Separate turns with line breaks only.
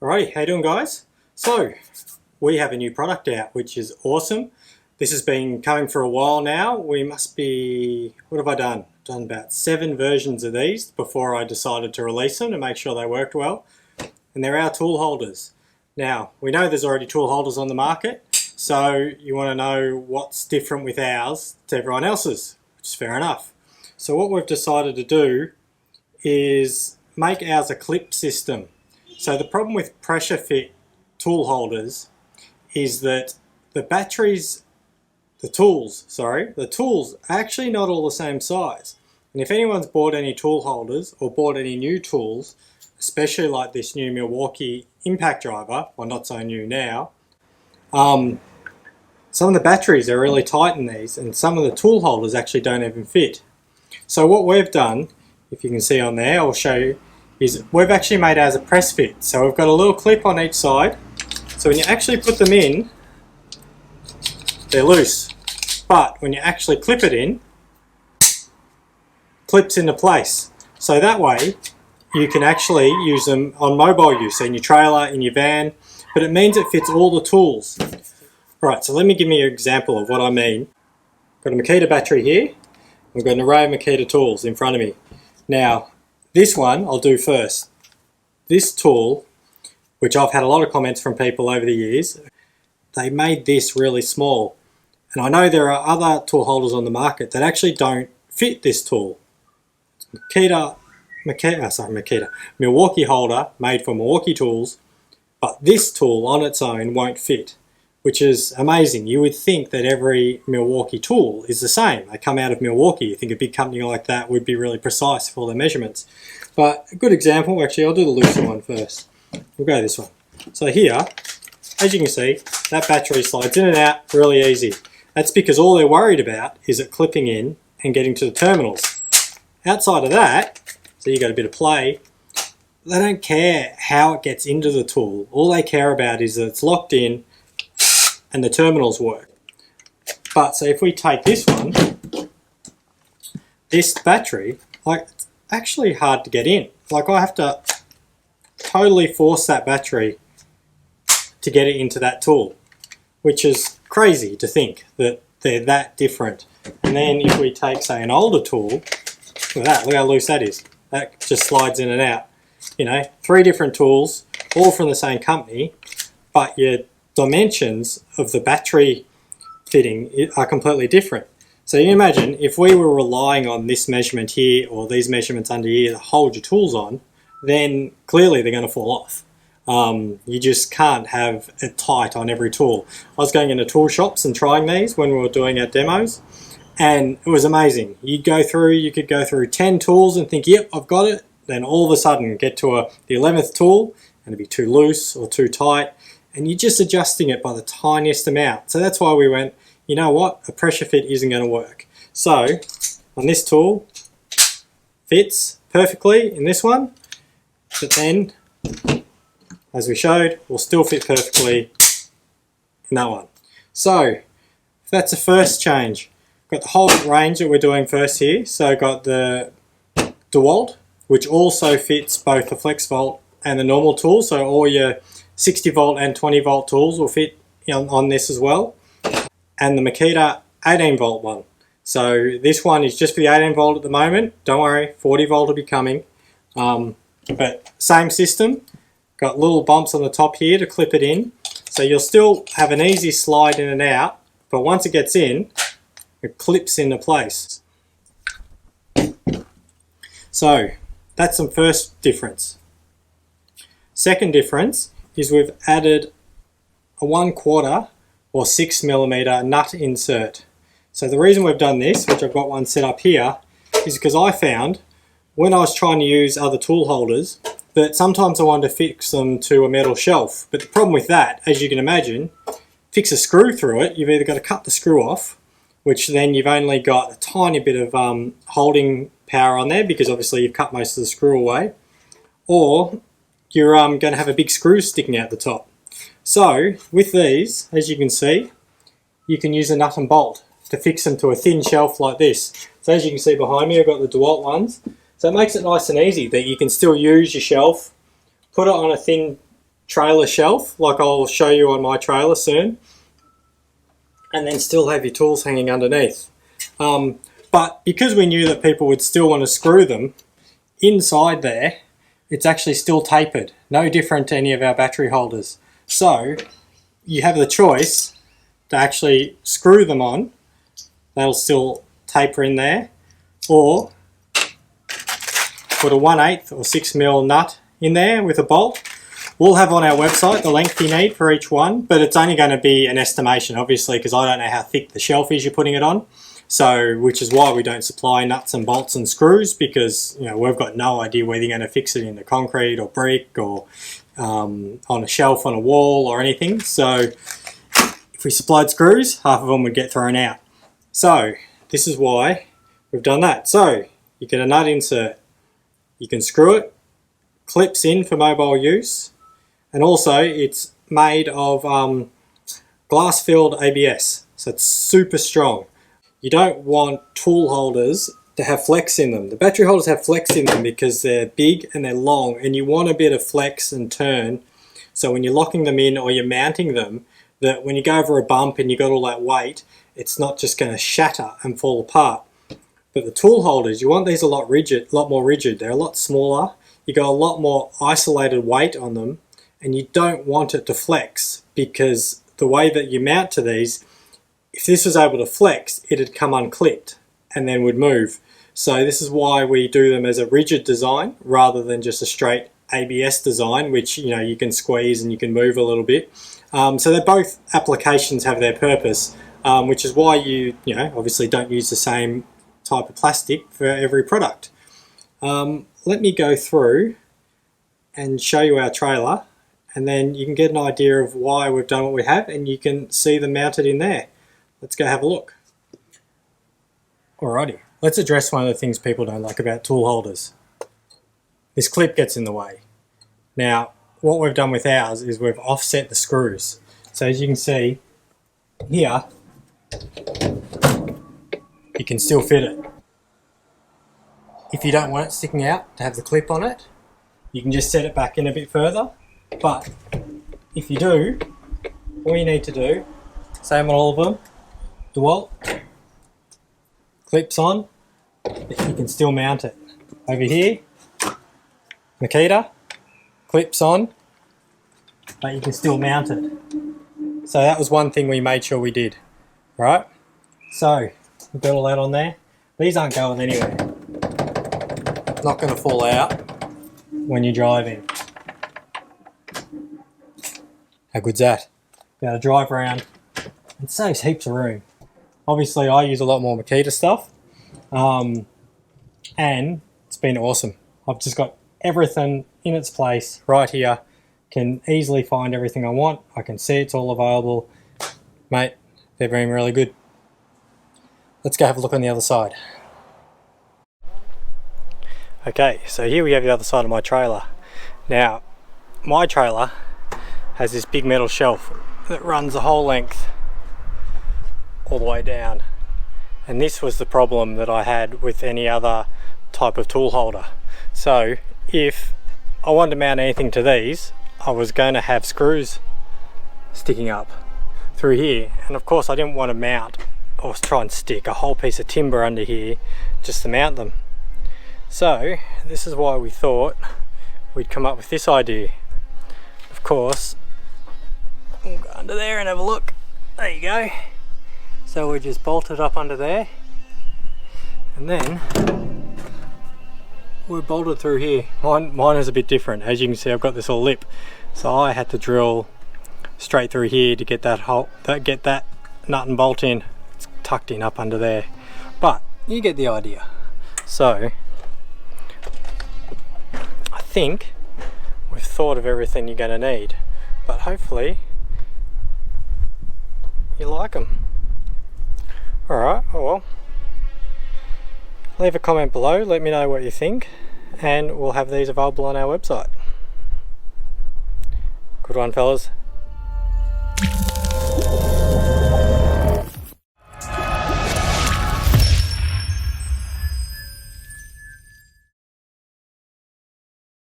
Alrighty, how you doing guys? So, we have a new product out which is awesome. This has been coming for a while now. We must be, what have I done? Done about 7 versions of these before I decided to release them to make sure they worked well. And they're our tool holders. Now, we know there's already tool holders on the market, so you want to know what's different with ours to everyone else's, which is fair enough. So what we've decided to do is make ours a clip system. So the problem with pressure fit tool holders is that the tools are actually not all the same size. And if anyone's bought any tool holders or bought any new tools, especially like this new Milwaukee impact driver, well not so new now, some of the batteries are really tight in these and some of the tool holders actually don't even fit. So what we've done, if you can see on there, I'll show you, is we've actually made ours a press fit. So we've got a little clip on each side. So when you actually put them in, they're loose. But when you actually clip it in, clips into place. So that way you can actually use them on mobile use, so in your trailer, in your van, but it means it fits all the tools. Alright, so let me give you an example of what I mean. I've got a Makita battery here. I've got an array of Makita tools in front of me. Now, this one I'll do first. This tool, which I've had a lot of comments from people over the years, they made this really small. And I know there are other tool holders on the market that actually don't fit this tool. Milwaukee holder made for Milwaukee tools, but this tool on its own won't fit, which is amazing. You would think that every Milwaukee tool is the same. They come out of Milwaukee. You think a big company like that would be really precise for all their measurements. But a good example, actually I'll do the looser one first. We'll go this one. So here, as you can see, that battery slides in and out really easy. That's because all they're worried about is it clipping in and getting to the terminals. Outside of that, so you got a bit of play, they don't care how it gets into the tool. All they care about is that it's locked in and the terminals work. But so if we take this one, this battery, like it's actually hard to get in. Like I have to totally force that battery to get it into that tool, which is crazy to think that they're that different. And then if we take, say, an older tool, look at that, look how loose that is. That just slides in and out. You know, 3 different tools, all from the same company, but your dimensions of the battery fitting are completely different. So you imagine if we were relying on this measurement here or these measurements under here to hold your tools on, then clearly they're going to fall off. You just can't have it tight on every tool. I was going into tool shops and trying these when we were doing our demos, and it was amazing. You could go through 10 tools and think, yep, I've got it. Then all of a sudden get to the 11th tool and it'd be too loose or too tight, and you're just adjusting it by the tiniest amount. So that's why we went, you know what, a pressure fit isn't going to work. So on this tool, fits perfectly in this one, but then, as we showed, will still fit perfectly in that one. So that's the first change. Got the whole range that we're doing first here. So got the Dewalt, which also fits both the flex volt and the normal tool. So all your 60 volt and 20 volt tools will fit on this as well. And the Makita 18 volt one. So this one is just for the 18 volt at the moment. Don't worry, 40 volt will be coming. But same system. Got little bumps on the top here to clip it in. So you'll still have an easy slide in and out, but once it gets in, it clips into place. So that's the first difference. Second difference is we've added a 1/4 or 6mm nut insert. So the reason we've done this, which I've got one set up here, is because I found when I was trying to use other tool holders that sometimes I wanted to fix them to a metal shelf. But the problem with that, as you can imagine, fix a screw through it, you've either got to cut the screw off, which then you've only got a tiny bit of holding power on there because obviously you've cut most of the screw away, or you're going to have a big screw sticking out the top. So with these, as you can see, you can use a nut and bolt to fix them to a thin shelf like this. So as you can see behind me, I've got the Dewalt ones. So it makes it nice and easy that you can still use your shelf, put it on a thin trailer shelf, like I'll show you on my trailer soon, and then still have your tools hanging underneath. But because we knew that people would still want to screw them, inside there, it's actually still tapered, no different to any of our battery holders. So you have the choice to actually screw them on, they'll still taper in there, or put a 1/8 or 6mm nut in there with a bolt. We'll have on our website the length you need for each one, but it's only going to be an estimation, obviously, because I don't know how thick the shelf is you're putting it on. So, which is why we don't supply nuts and bolts and screws, because we've got no idea whether you're going to fix it into concrete or brick or on a shelf on a wall or anything. So if we supplied screws, half of them would get thrown out. So this is why we've done that. So you get a nut insert, you can screw it, clips in for mobile use, and also it's made of glass filled ABS, so it's super strong. You don't want tool holders to have flex in them. The battery holders have flex in them because they're big and they're long, and you want a bit of flex and turn, so when you're locking them in or you're mounting them, that when you go over a bump and you got all that weight, it's not just going to shatter and fall apart. But the tool holders, you want these a lot more rigid. They're a lot smaller. You got a lot more isolated weight on them, and you don't want it to flex, because the way that you mount to these, if this was able to flex, it'd come unclipped and then would move. So this is why we do them as a rigid design rather than just a straight ABS design, which you can squeeze and you can move a little bit. So they're both applications have their purpose, which is why you obviously don't use the same type of plastic for every product. Let me go through and show you our trailer, and then you can get an idea of why we've done what we have, and you can see them mounted in there. Let's go have a look. Alrighty, let's address one of the things people don't like about tool holders. This clip gets in the way. Now, what we've done with ours is we've offset the screws. So as you can see here, you can still fit it. If you don't want it sticking out to have the clip on it, you can just set it back in a bit further. But if you do, all you need to do, same on all of them, Dewalt, clips on, but you can still mount it. Over here, Makita, clips on, but you can still mount it. So that was one thing we made sure we did, right? So, we've got all that on there. These aren't going anywhere. Not going to fall out when you're driving. How good's that? Be able to drive around. It saves heaps of room. Obviously I use a lot more Makita stuff, and it's been awesome. I've just got everything in its place right here, can easily find everything I want, I can see it's all available. Mate, they've been really good. Let's go have a look on the other side. Okay, so here we have the other side of my trailer. Now, my trailer has this big metal shelf that runs the whole length all the way down, and this was the problem that I had with any other type of tool holder. So if I wanted to mount anything to these, I was going to have screws sticking up through here, and of course I didn't want to mount or try and stick a whole piece of timber under here just to mount them. So this is why we thought we'd come up with this idea. Of course, we'll go under there and have a look. There you go. So we just bolt it up under there, and then we're bolted through here. Mine is a bit different. As you can see, I've got this little lip, so I had to drill straight through here to get that hole, get that nut and bolt in. It's tucked in up under there, but you get the idea. So I think we've thought of everything you're going to need, but hopefully you like them. Alright, well, leave a comment below, let me know what you think, and we'll have these available on our website. Good one, fellas.